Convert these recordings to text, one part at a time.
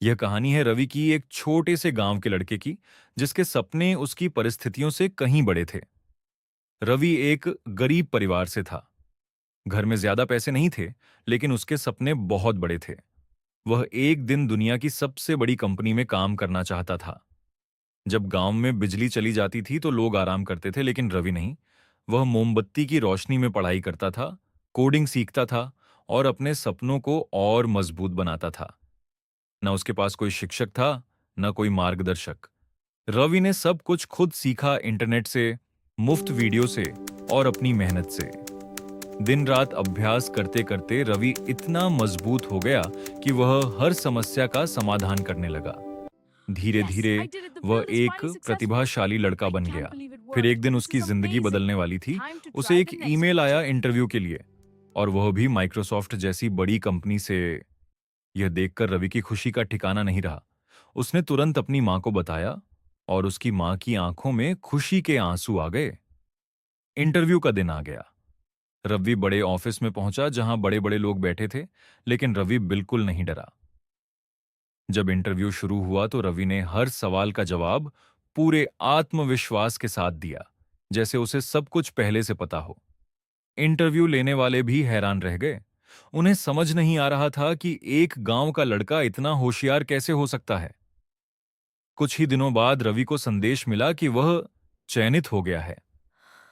यह कहानी है रवि की, एक छोटे से गांव के लड़के की, जिसके सपने उसकी परिस्थितियों से कहीं बड़े थे। रवि एक गरीब परिवार से था। घर में ज्यादा पैसे नहीं थे, लेकिन उसके सपने बहुत बड़े थे। वह एक दिन दुनिया की सबसे बड़ी कंपनी में काम करना चाहता था। जब गांव में बिजली चली जाती थी तो लोग आराम करते थे, लेकिन रवि नहीं। वह मोमबत्ती की रोशनी में पढ़ाई करता था, कोडिंग सीखता था और अपने सपनों को और मजबूत बनाता था। न उसके पास कोई शिक्षक था, न कोई मार्गदर्शक। रवि ने सब कुछ खुद सीखा, इंटरनेट से, मुफ्त वीडियो से और अपनी मेहनत से। दिन रात अभ्यास करते करते रवि इतना मजबूत हो गया कि वह हर समस्या का समाधान करने लगा। धीरे Yes, धीरे I did it. The वह film is एक finally successful. प्रतिभाशाली लड़का I बन can't गया। believe it फिर एक worked. दिन This उसकी is जिंदगी amazing. बदलने वाली थी। Time to उसे try एक the next ईमेल आया project. इंटरव्यू के लिए, और वह भी माइक्रोसॉफ्ट जैसी बड़ी कंपनी से। यह देखकर रवि की खुशी का ठिकाना नहीं रहा। उसने तुरंत अपनी मां को बताया, और उसकी मां की आंखों में खुशी के आंसू आ गए। इंटरव्यू का दिन आ गया। रवि बड़े ऑफिस में पहुंचा जहां बड़े बड़े लोग बैठे थे, लेकिन रवि बिल्कुल नहीं डरा। जब इंटरव्यू शुरू हुआ तो रवि ने हर सवाल का जवाब पूरे आत्मविश्वास के साथ दिया, जैसे उसे सब कुछ पहले से पता हो। इंटरव्यू लेने वाले भी हैरान रह गए। उन्हें समझ नहीं आ रहा था कि एक गांव का लड़का इतना होशियार कैसे हो सकता है। कुछ ही दिनों बाद रवि को संदेश मिला कि वह चयनित हो गया है।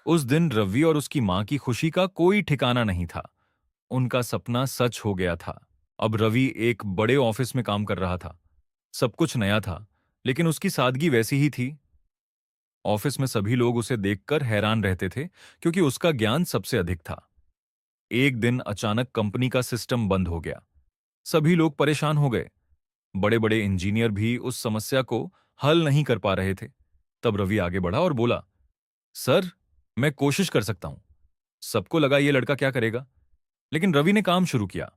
उस दिन रवि और उसकी मां की खुशी का कोई ठिकाना नहीं था। उनका सपना सच हो गया था। अब रवि एक बड़े ऑफिस में काम कर रहा था। सब कुछ नया था, लेकिन उसकी सादगी वैसी ही थी। ऑफिस में सभी लोग उसे देखकर हैरान रहते थे, क्योंकि उसका ज्ञान सबसे अधिक था। एक दिन अचानक कंपनी का सिस्टम बंद हो गया। सभी लोग परेशान हो गए। बड़े बड़े इंजीनियर भी उस समस्या को हल नहीं कर पा रहे थे। तब रवि आगे बढ़ा और बोला, सर, मैं कोशिश कर सकता हूं। सबको लगा ये लड़का क्या करेगा, लेकिन रवि ने काम शुरू किया।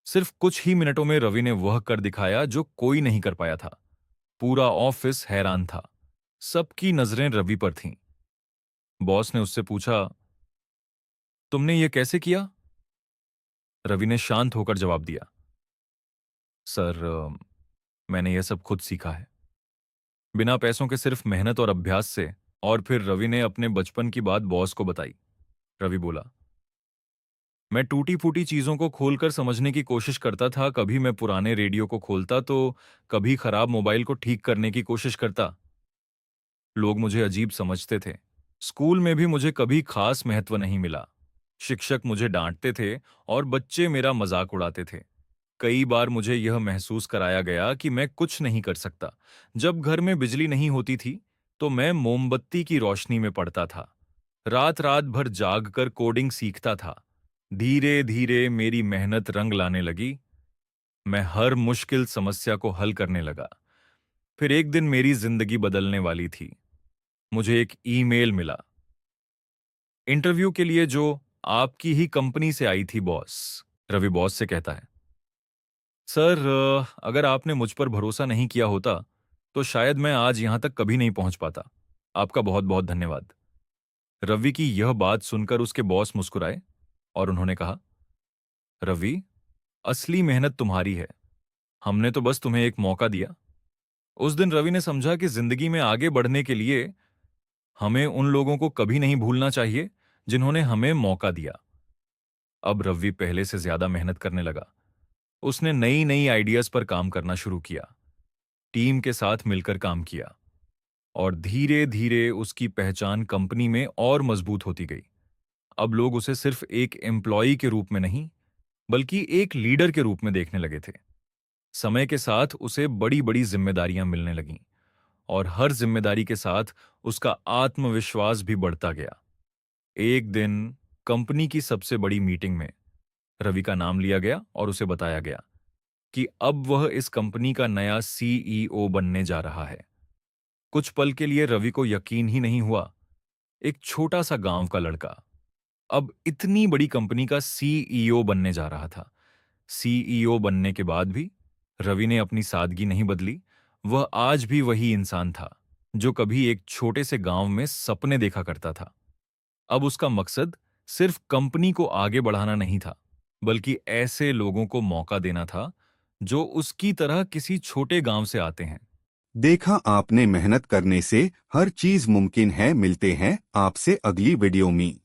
सिर्फ कुछ ही मिनटों में रवि ने वह कर दिखाया जो कोई नहीं कर पाया था। पूरा ऑफिस हैरान था। सबकी नजरें रवि पर थीं। बॉस ने उससे पूछा, तुमने ये कैसे किया? रवि ने शांत होकर जवाब दिया, सर, मैंने यह सब खुद सीखा है, बिना पैसों के, सिर्फ मेहनत और अभ्यास से। और फिर रवि ने अपने बचपन की बात बॉस को बताई। रवि बोला, मैं टूटी फूटी चीजों को खोलकर समझने की कोशिश करता था। कभी मैं पुराने रेडियो को खोलता तो कभी खराब मोबाइल को ठीक करने की कोशिश करता। लोग मुझे अजीब समझते थे। स्कूल में भी मुझे कभी खास महत्व नहीं मिला। शिक्षक मुझे डांटते थे और बच्चे मेरा मजाक उड़ाते थे। कई बार मुझे यह महसूस कराया गया कि मैं कुछ नहीं कर सकता। जब घर में बिजली नहीं होती थी तो मैं मोमबत्ती की रोशनी में पढ़ता था। रात रात भर जागकर कोडिंग सीखता था। धीरे धीरे मेरी मेहनत रंग लाने लगी। मैं हर मुश्किल समस्या को हल करने लगा। फिर एक दिन मेरी जिंदगी बदलने वाली थी। मुझे एक ईमेल मिला, इंटरव्यू के लिए, जो आपकी ही कंपनी से आई थी, बॉस। रवि बॉस से कहता है, सर, अगर आपने मुझ पर भरोसा नहीं किया होता तो शायद मैं आज यहां तक कभी नहीं पहुंच पाता। आपका बहुत बहुत धन्यवाद। रवि की यह बात सुनकर उसके बॉस मुस्कुराए और उन्होंने कहा, रवि, असली मेहनत तुम्हारी है। हमने तो बस तुम्हें एक मौका दिया। उस दिन रवि ने समझा कि जिंदगी में आगे बढ़ने के लिए हमें उन लोगों को कभी नहीं भूलना चाहिए जिन्होंने हमें मौका दिया। अब रवि पहले से ज्यादा मेहनत करने लगा। उसने नई नई आइडियाज पर काम करना शुरू किया, टीम के साथ मिलकर काम किया, और धीरे धीरे उसकी पहचान कंपनी में और मजबूत होती गई। अब लोग उसे सिर्फ एक एम्प्लॉई के रूप में नहीं, बल्कि एक लीडर के रूप में देखने लगे थे। समय के साथ उसे बड़ी बड़ी जिम्मेदारियां मिलने लगीं, और हर जिम्मेदारी के साथ उसका आत्मविश्वास भी बढ़ता गया। एक दिन कंपनी की सबसे बड़ी मीटिंग में रवि का नाम लिया गया और उसे बताया गया कि अब वह इस कंपनी का नया सीईओ बनने जा रहा है। कुछ पल के लिए रवि को यकीन ही नहीं हुआ। एक छोटा सा गांव का लड़का अब इतनी बड़ी कंपनी का सीईओ बनने जा रहा था। सीईओ बनने के बाद भी रवि ने अपनी सादगी नहीं बदली। वह आज भी वही इंसान था जो कभी एक छोटे से गांव में सपने देखा करता था। अब उसका मकसद सिर्फ कंपनी को आगे बढ़ाना नहीं था, बल्कि ऐसे लोगों को मौका देना था जो उसकी तरह किसी छोटे गांव से आते हैं। देखा आपने, मेहनत करने से हर चीज मुमकिन है। मिलते हैं आपसे अगली वीडियो में।